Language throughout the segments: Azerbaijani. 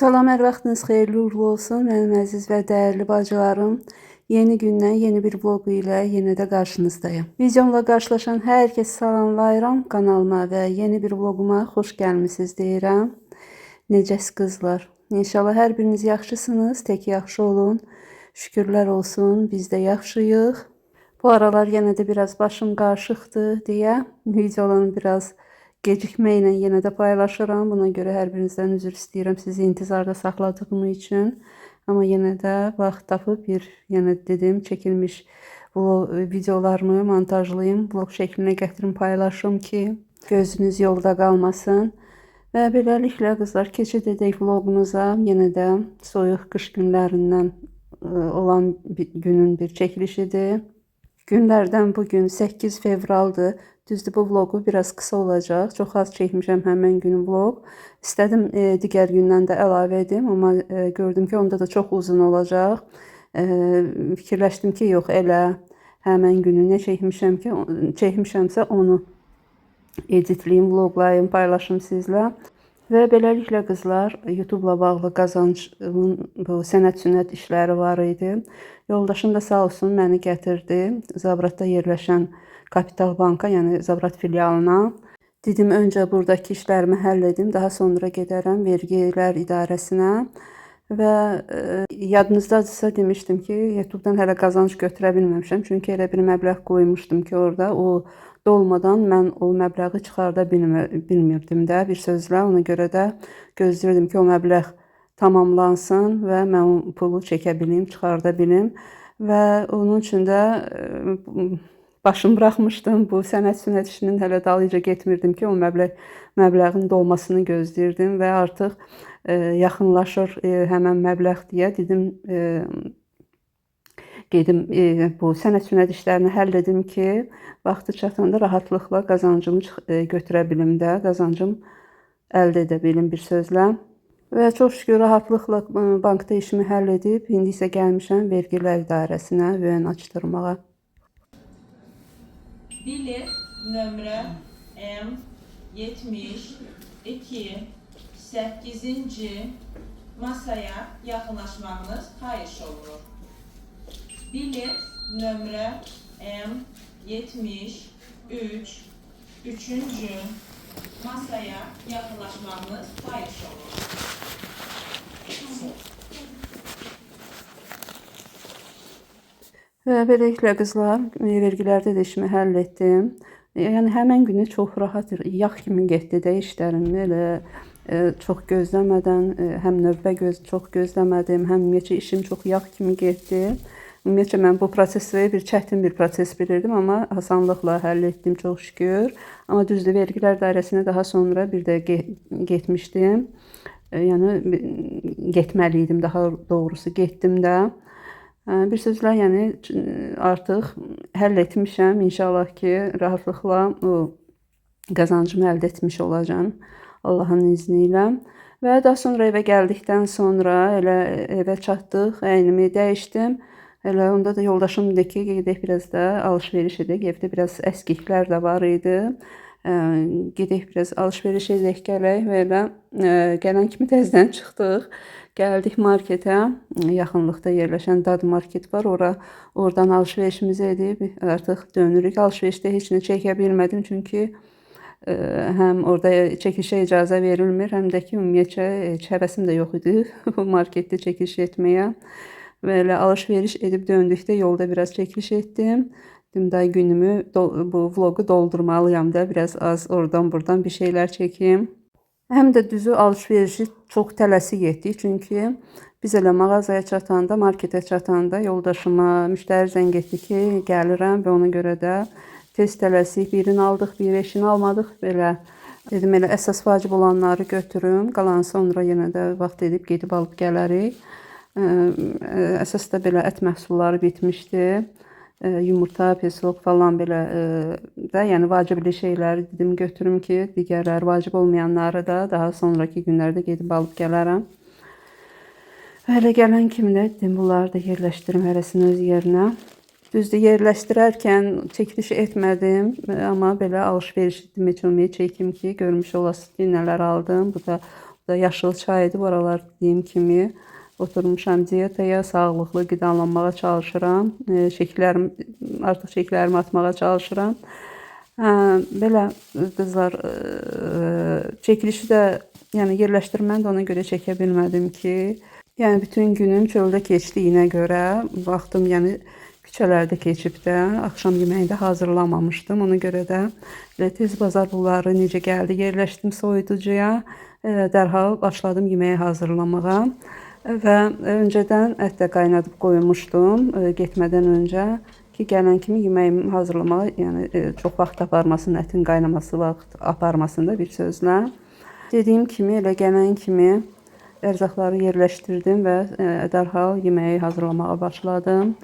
Salam, hər vaxtınız xeyirli uğurlu olsun. Mənim əziz və dəyərli bacılarım. Yeni gündən yeni bir vlog ilə yenə də qarşınızdayım. Videomla qarşılaşan hər kəsi salamlayıram. Kanalıma və yeni bir vloguma xoş gəlmisiniz deyirəm. Necəsiz qızlar? İnşallah hər biriniz yaxşısınız, tək yaxşı olun. Şükürlər olsun, biz də yaxşıyıq. Bu aralar yenə də biraz başım qarışıqdır deyə videolarını biraz gecikmə ilə yenə də paylaşıram. Buna görə hər birinizdən üzr istəyirəm sizi intizarda saxladığım üçün. Amma yenə də vaxt tapıb yenə dedim, çəkilmiş videolarımı montajlayım, vlog şəklinə gətirim, paylaşım ki, gözünüz yolda qalmasın. Və beləliklə qızlar, keçid edək vlogumuza. Yenə də soyuq qış günlərindən olan günün bir çəkilişidir. Günlərdən bugün 8 fevraldır. Düzdür, bu vlogu biraz qısa olacaq. Çox az çəkmişəm həmən günün vlog. İstədim digər gündən də əlavə edim, amma gördüm ki, onda da çox uzun olacaq. Fikirləşdim ki, yox, elə həmən günü nə çəkmişəmsə onu editləyim, vloglayım, paylaşım sizlə. Və beləliklə qızlar, YouTube-la bağlı qazancın bu sənət-sünət işləri var idi. Yoldaşım da sağ olsun məni gətirdi Zabratda yerləşən Kapital Banka, yəni Zabrat filialına. Dedim, öncə buradakı işlərimi həll edim, daha sonra gedərəm vergilər idarəsinə. Və yadınızdadırsa demişdim ki, YouTube-dan hələ qazanc götürə bilməmişəm. Çünki elə bir məbləğ qoymuşdum ki, orada o dolmadan mən o məbləği çıxarda bilmirdim də bir sözlə. Ona görə də gözləyirdim ki, o məbləğ tamamlansın və mən o pulu çəkə bilim, çıxarda bilim. Və onun üçün də başım buraxmışdım. Bu sənət-sünət işinin hələ dalıca getmirdim ki, o məbləğin dolmasını gözləyirdim və artıq yaxınlaşır həmən məbləğ deyə dedim, gedim bu sənət-sünət işlərini həll edim ki, vaxtı çatanda rahatlıqla qazancımı götürə bilim də, qazancım əldə edə bilim bir sözlə. Və çox şükür rahatlıqla bankda işimi həll edib, indi isə gəlmişəm vergilər idarəsinə ÜN açdırmağa. Bilet nömrə M72 8-ci masaya yaxınlaşmağınız xahiş olunur. Bilet nömrə M73 3-cü masaya yaxınlaşmağınız xahiş olunur. Və beləliklə qızlar, vergilərdə də işimi həll etdim. Yəni həmən günü çox rahat, yağ kimi getdi də işlərim. Elə çox gözləmədən, həm növbə çox gözləmədim, həm ümumiyyətcə işim çox yağ kimi getdi. Ümumiyyətcə mən bu prosesi bir çətin bir proses bilirdim, amma asanlıqla həll etdim çox şükür. Amma düzdür, vergilər dairəsinə daha sonra bir də getmişdim. Yəni getməliydim, daha doğrusu getdim də. Bir sözlə, yəni artıq həll etmişəm. İnşallah ki, rahatlıqla o qazancımı əldə etmiş olacağam Allahın izni ilə. Və daha sonra evə gəldikdən sonra elə evə çatdıq, əynimi dəyişdim. Elə onda da yoldaşım dedi ki, gedək biraz da alış-veriş edək. Evdə biraz əskiklər də var idi. Gedək biraz alış-veriş edək, gələk və elə gələn kimi təzədən çıxdıq. Gəldik marketə, yaxınlıqda yerləşən Dad market var, oradan alış-verişimizi edib artıq dönürük. Alış-verişdə heç nə çəkə bilmədim, çünki həm orada çəkilişə icazə verilmir, həm də ki, ümumiyyətcə heç həvəsim də yox idi marketdə çəkiliş etməyə. Və elə alış-veriş edib döndükdə yolda biraz çəkiliş etdim. Dedim, da günümü bu vlogu doldurmalıyam da, biraz az oradan-buradan bir şeylər çəkim. Həm də düzü alış-verişi çox tələsik etdik, çünki biz elə mağazaya çatanda, marketə çatanda yoldaşıma müştəri zəng etdi ki, gəlirəm və ona görə də tez tələsik birini aldıq, beşini almadıq belə. Dedim, elə əsas vacib olanları götürüm, qalanı sonra yenə də vaxt edib gedib alıb gələrik. Əsas da belə ət məhsulları bitmişdi. Yumurta, peslok falan belə də, yəni vacibli şeyləri dedim götürüm ki, digərləri vacib olmayanları da daha sonraki günlərdə gedib alıb gələrəm. Elə gələn kimi də dedim, bunları da yerləşdirim hərəsini öz yerinə. Düzdür, yerləşdirərkən çəkiliş etmədim, amma belə alış-veriş etdim, çəkim ki, görmüş olasınız ki, nələr aldım. Bu da da yaşıl çaydır. Bu aralar dediyim kimi oturmuşam diyetaya, sağlıqlı qidalanmağa çalışıram. Artıq şəkillərimi atmağa çalışıram. Belə qızlar, çəkilişi də yəni yerləşdirməni də ona görə çəkə bilmədim ki, yəni bütün günüm çöldə keçdiyinə görə vaxtım yəni küçələrdə keçib də axşam yeməyini də hazırlamamışdım. Ona görə də tez bazar bunları necə gəldi yerləşdim soyuducuya, dərhal başladım yeməyi hazırlamağa və öncədən ət də qaynadıb qoymuşdum getmədən öncə ki, gələn kimi yeməyimi hazırlamağa, yəni çox vaxt aparmasın, ətin qaynaması vaxt aparmasında bir sözlə. Dediyim kimi elə gələn kimi ərzaqları yerləşdirdim və dərhal yeməyi hazırlamağa başladım.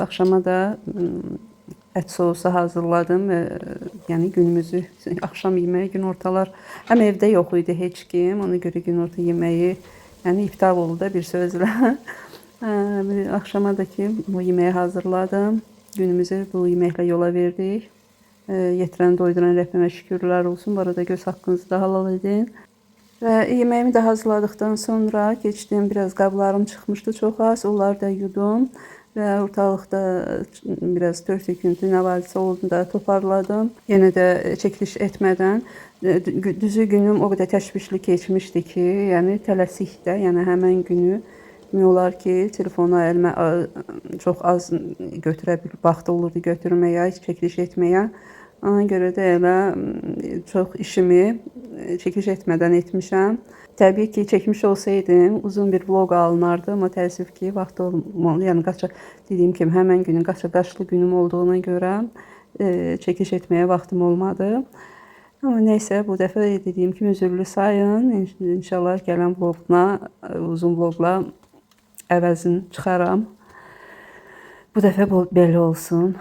Axşama da ət sousu hazırladım. Yəni günümüzü axşam yeməyi günortalar həm evdə yox idi heç kim. Ona görə günorta yeməyi yəni iftar oldu da bir sözlə. Axşama da ki bu yeməyi hazırladım. Günümüzü bu yeməklə yola verdik. Yetirən doyduran Rəbbimə şükürlər olsun. Bu arada göz haqqınızı da halal edin. Və yeməyimi də hazırladıqdan sonra keçdim. Biraz qablarım çıxmışdı çox az. Onları da yudum. Və ortalıqda biraz tör-töküntü nə varsa oldu da toparladım. Yenə də çəkiliş etmədən düzü günüm o qədər təşvişli keçmişdi ki, yəni tələsikdə, yəni həmən günü demək olar ki, telefonu əlimə çox az götürə bil, vaxt olurdu götürməyə, çəkiliş etməyə. Ona görə də elə çox işimi çəkiliş etmədən etmişəm. Təbii ki, çəkmiş olsaydım uzun bir vlog alınardı, amma təəssüf ki, vaxt olmalı. Yəni dediyim kimi həmən günün qaçaqaçlı günüm olduğuna görə çəkiliş etməyə vaxtım olmadı. Amma neysə, bu dəfə dediyim kimi üzürlü sayın. İnşallah gələn vlogla, uzun vlogla əvəzini çıxaram. Bu dəfə belə olsun.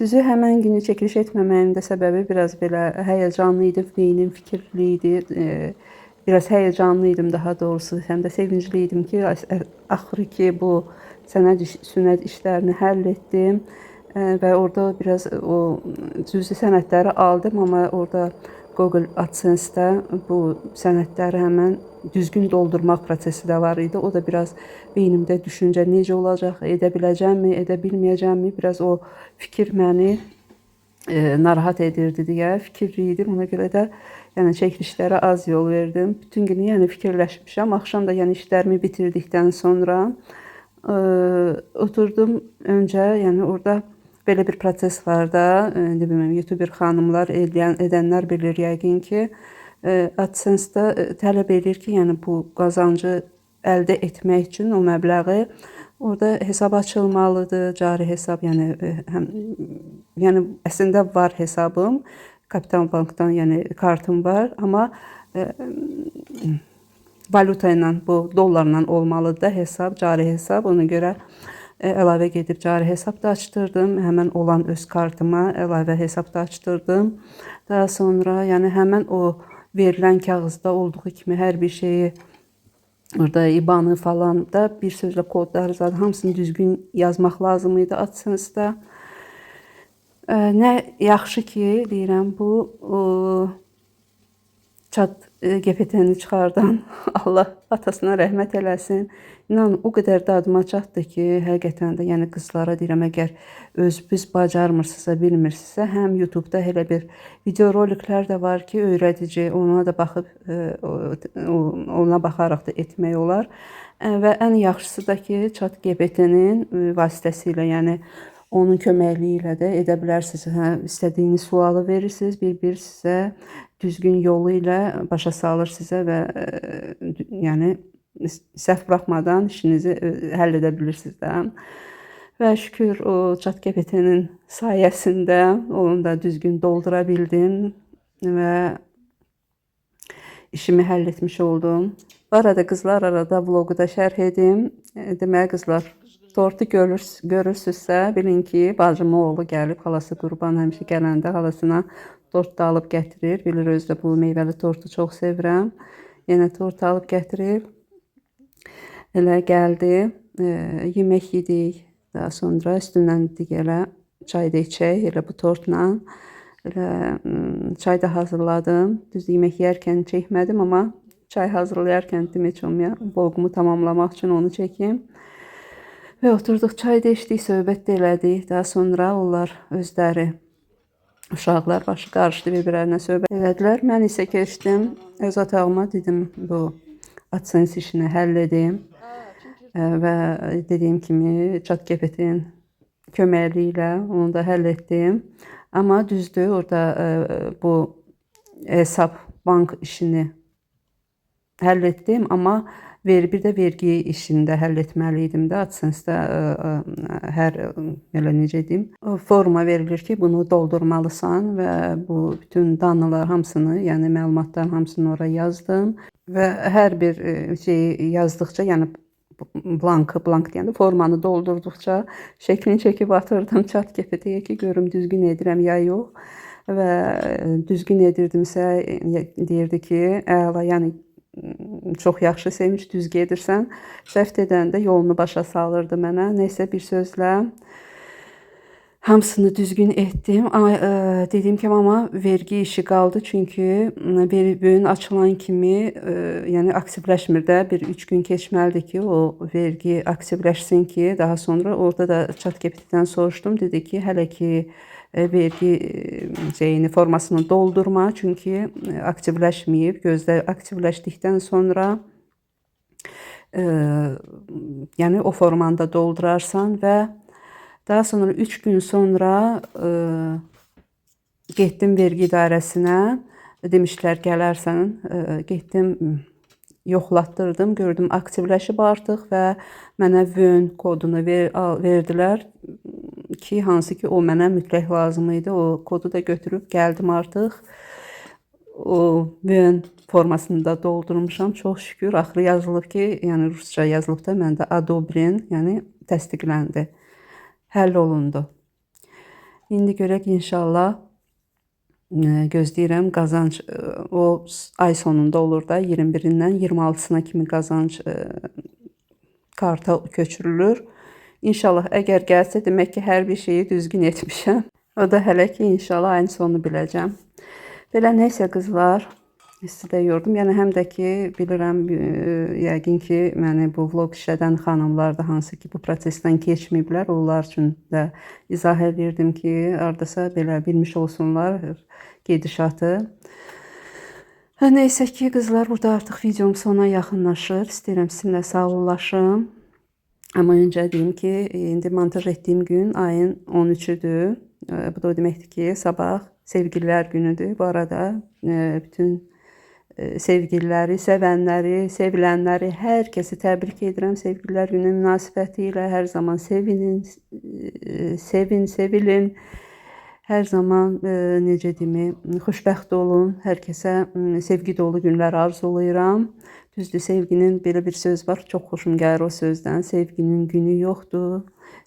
Düzü həmən günü çəkiliş etməməyin də səbəbi biraz belə həyəcanlı idi, beynim fikirli idi. Biraz həyəcanlı idim daha doğrusu. Həm də sevincli idim ki, axırı ki bu sənəd işlərini həll etdim. Və orada biraz o cüzi sənədləri aldım, amma orada Google AdSense-də bu sənədləri həmən düzgün doldurmaq prosesi də var idi. O da biraz beynimdə düşüncə necə olacaq, edə biləcəmmi, edə bilməyəcəmmi, biraz o fikir məni narahat edirdi deyə fikirli idim. Ona görə də yəni çəkilişlərə az yol verdim. Bütün günü yəni fikirləşmişəm. Axşam da yəni işlərimi bitirdikdən sonra oturdum öncə, yəni orada belə bir proses var da, YouTuber xanımlar, edənlər bilir yəqin ki, AdSense-də tələb edir ki, yəni bu qazancı əldə etmək üçün o məbləği orada hesab açılmalıdır, cari hesab, yəni əslində var hesabım, Kapital Bankdan, yəni kartım var, amma valyuta ilə, bu dollarla olmalıdır da hesab, cari hesab. Ona görə əlavə gedib cari hesab da açdırdım. Həmən olan öz kartıma əlavə hesab da açdırdım. Daha sonra yəni həmən o verilən kağızda olduğu kimi hər bir şeyi orada IBAN-ı falan da bir sözlə kodları zaten hamısını düzgün yazmaq lazım idi AdSense-də. Nə yaxşı ki, deyirəm bu ChatGPT-ni çıxardan Allah atasına rəhmət eləsin. İnan o qədər dadıma çatdı ki, həqiqətən də yəni qızlara deyirəm, əgər özünüz bacarmırsınızsa, bilmirsinizsə, həm YouTube-da elə bir video roliklər də var ki, öyrədici, ona da baxıb ona baxaraq da etmək olar. Və ən yaxşısı da ki, ChatGPT-nin vasitəsilə, yəni onun köməkliyi ilə də edə bilərsiniz. İstədiyiniz sualı verirsiniz, bir sizə düzgün yolu ilə başa salır sizə və yəni səhv buraxmadan işinizi həll edə bilirsiniz də. Və şükür o ChatGPT-nin sayəsində onu da düzgün doldura bildim və işimi həll etmiş oldum. Bu arada qızlar, arada vlogu da şərh edim. Deməli qızlar, tortu görürsünüzsə, bilin ki, bacımın oğlu gəlib, xalası Qurban həmişə gələndə xalasına tort da alıb gətirir. Bilir, özü də bu meyvəli tortu çox sevirəm. Yenə tort alıb gətirib. Elə gəldi, yemək yedik. Daha sonra üstündən dedik elə çay da içək, elə bu tortla. Elə çay da hazırladım. Düz yemək yeyərkən çəkmədim, amma çay hazırlayarkən dedim heç olmaya vlogumu tamamlamaq üçün onu çəkim. Və oturduq, çay da içdik, söhbət də elədik. Daha sonra onlar özləri, uşaqlar başı qarışdı, bir-birlərinə söhbət elədilər. Mən isə keçdim öz otağıma, dedim bu AdSense işini həll edim. Və dediyim kimi ChatGPT-nin köməkliyi ilə onu da həll etdim. Amma düzdür, orada bu hesab bank işini həll etdim, amma bir də vergi işini də həll etməli idim də. AdSense-də hər belə necə deyim, forma verilir ki, bunu doldurmalısan və bu bütün danılar hamısını, yəni məlumatların hamısını ora yazdım və hər bir şeyi yazdıqca, yəni blank deyəndə formanı doldurduqca şəklini çəkib atırdım ChatGPT-yə ki, görüm düzgün edirəm ya yox. Və düzgün edirdimsə deyirdi ki, əla, yəni çox yaxşı, Sevinç, düz gedirsən. Səhv edəndə yolunu başa salırdı mənə. Nəysə, bir sözlə hamısını düzgün etdim. Dediyim kimi, amma vergi işi qaldı. Çünki bir gün açılan kimi, yəni aktivləşmir də. 1-3 gün keçməlidir ki, o vergi aktivləşsin ki, daha sonra orada da ChatGPT-dən soruşdum. Dedi ki, hələ ki vergi şeyini, formasını doldurma. Çünki aktivləşməyib. Gözlə, aktivləşdikdən sonra yəni o formanı da doldurarsan və daha sonra 3 gün sonra getdim vergi idarəsinə. Demişlər gələrsən. Getdim, yoxlatdırdım, gördüm aktivləşib artıq və mənə VÖN kodunu verdilər ki, hansı ki o mənə mütləq lazım idi. O kodu da götürüb gəldim artıq. O VÖN formasını da doldurmuşam. Çox şükür. Axırı yazılıb ki, yəni rusca yazılıb da, məndə adobren, yəni təsdiqləndi. Həll olundu. İndi görək inşallah, gözləyirəm qazanc o ay sonunda olur da, 21-dən 26-sına kimi qazanc karta köçürülür. İnşallah əgər gəlsə, demək ki, hər bir şeyi düzgün etmişəm. O da hələ ki inşallah ayın sonu biləcəm. Belə nəysə qızlar, sizi də yordum. Yəni həm də ki, bilirəm, yəqin ki, məni bu vlog işlədən xanımlar da hansı ki, bu prosesdən keçməyiblər. Onlar üçün də izah edirdim ki, hardasa belə bilmiş olsunlar gedişatı. Nəysə ki, qızlar, burada artıq videom sona yaxınlaşır. İstəyirəm sizinlə sağollaşım. Amma öncə deyim ki, indi montaj etdiyim gün ayın 13-üdür. Bu da o deməkdir ki, sabah sevgililər günüdür. Bu arada bütün sevgililəri, sevənləri, sevilənləri, hər kəsi təbrik edirəm. Sevgililər günü münasibəti ilə hər zaman sevinin, sevilin. Hər zaman necə deyim, xoşbəxt olun. Hər kəsə sevgi dolu günlər arzulayıram. Düzdür, sevginin belə bir söz var. Çox xoşum gəlir o sözdən. Sevginin günü yoxdur.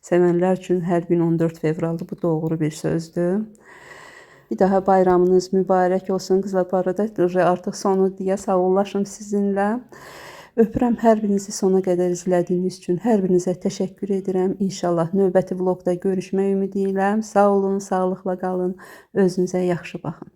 Sevənlər üçün hər gün 14 fevraldır. Bu doğru bir sözdür. Bir daha bayramınız mübarək olsun qızlar. Bu arada artıq sonu deyə sağollaşım sizinlə. Öpürəm hər birinizi sona qədər izlədiyiniz üçün. Hər birinizə təşəkkür edirəm. İnşallah növbəti vlogda görüşmək ümidi ilə. Sağ olun, sağlıqla qalın. Özünüzə yaxşı baxın.